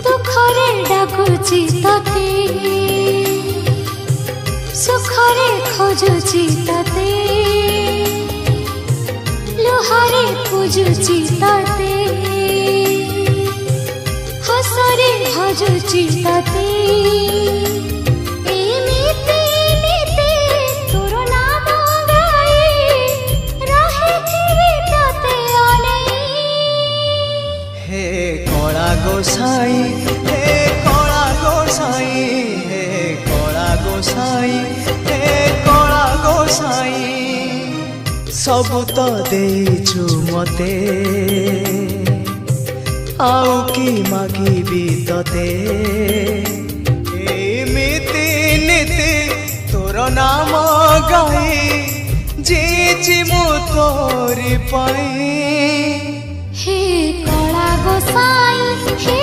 दुखरे डाकुची तते सुखरे खोजुची तते लुहारे पूजुची तते हसरे भजुची तते एमिति नीति तोर नाम गाई रहिथिबि तते अनेई। हे कला गोसाई हे कला गोसाई हे कला गोसाई हे कला गोसाई सबु तो देछु मते आउ की मागिबी तते एमिति नीति तोर नाम गाई जीची मु तोरी पाई। हे कला गोसाई हे